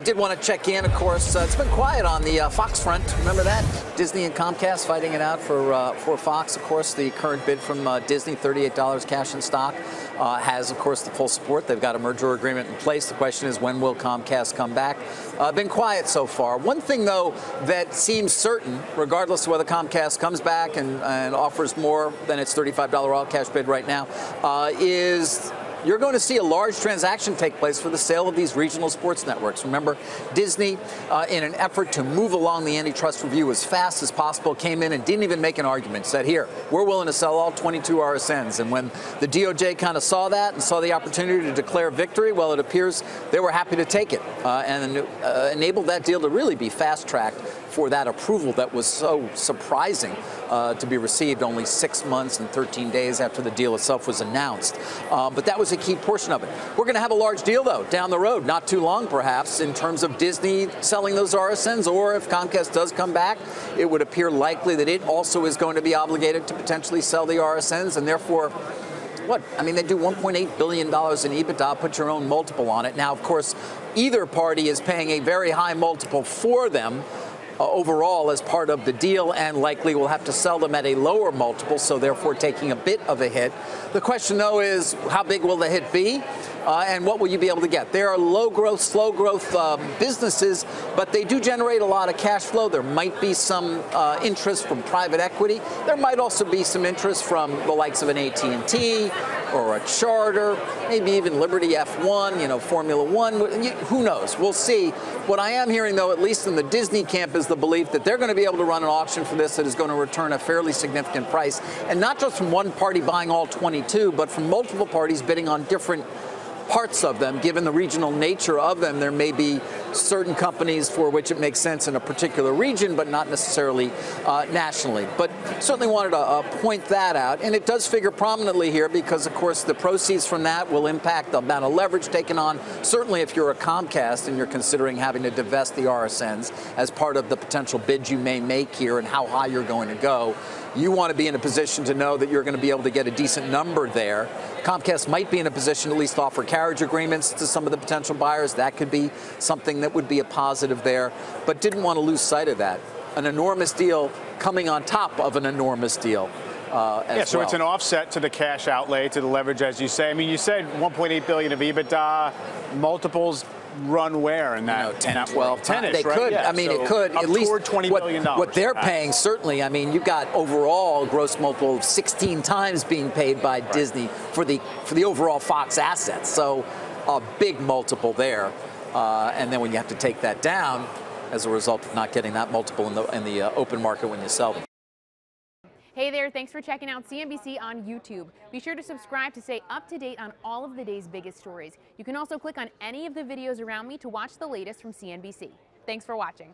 Did want to check in, of course. It's been quiet on the Fox front. Remember that? Disney and Comcast fighting it out for Fox. Of course, the current bid from Disney, $38 cash in stock, has, of course, the full support. They've got a merger agreement in place. The question is, when will Comcast come back? Been quiet so far. One thing, though, that seems certain, regardless of whether Comcast comes back and offers more than its $35 all cash bid right now, is you're going to see a large transaction take place for the sale of these regional sports networks. Remember, Disney, in an effort to move along the antitrust review as fast as possible, came in and didn't even make an argument, said, here, we're willing to sell all 22 RSNs. And when the DOJ kind of saw that and saw the opportunity to declare victory, well, it appears they were happy to take it and enabled that deal to really be fast-tracked for that approval that was so surprising to be received only 6 months and 13 days after the deal itself was announced. But that was a key portion of it. We're going to have a large deal, though, down the road, not too long, perhaps, in terms of Disney selling those RSNs, or if Comcast does come back, it would appear likely that it also is going to be obligated to potentially sell the RSNs, and therefore, what? I mean, they do $1.8 billion in EBITDA, put your own multiple on it. Now, of course, either party is paying a very high multiple for them, overall as part of the deal, and likely will have to sell them at a lower multiple, so therefore taking a bit of a hit. The question, though, is how big will the hit be? And what will you be able to get? There are low growth, slow growth businesses, but they do generate a lot of cash flow. There might be some interest from private equity. There might also be some interest from the likes of an AT&T or a Charter, maybe even Liberty F1, Formula One. Who knows? We'll see. What I am hearing, though, at least in the Disney camp, is the belief that they're going to be able to run an auction for this that is going to return a fairly significant price. And not just from one party buying all 22, but from multiple parties bidding on different parts of them. Given the regional nature of them, there may be certain companies for which it makes sense in a particular region, but not necessarily nationally. But certainly wanted to point that out. And it does figure prominently here because, of course, the proceeds from that will impact the amount of leverage taken on. Certainly if you're a Comcast and you're considering having to divest the RSNs as part of the potential bid you may make here and how high you're going to go, you want to be in a position to know that you're going to be able to get a decent number there. Comcast might be in a position to at least offer carriage agreements to some of the potential buyers. That could be something that would be a positive there, but didn't want to lose sight of that. An enormous deal coming on top of an enormous deal. So it's an offset to the cash outlay, to the leverage, as you say. I mean, you said $1.8 billion of EBITDA, multiples run where in that? 10, 12 times. They right? could. Yeah. I mean, so it could. At least $20 billion. What they're paying, certainly. I mean, you've got overall gross multiple of 16 times being paid by Disney for the overall Fox assets. So a big multiple there. And then when you have to take that down as a result of not getting that multiple in the open market when you sell them. Hey there, thanks for checking out CNBC on YouTube. Be sure to subscribe to stay up to date on all of the day's biggest stories. You can also click on any of the videos around me to watch the latest from CNBC. Thanks for watching.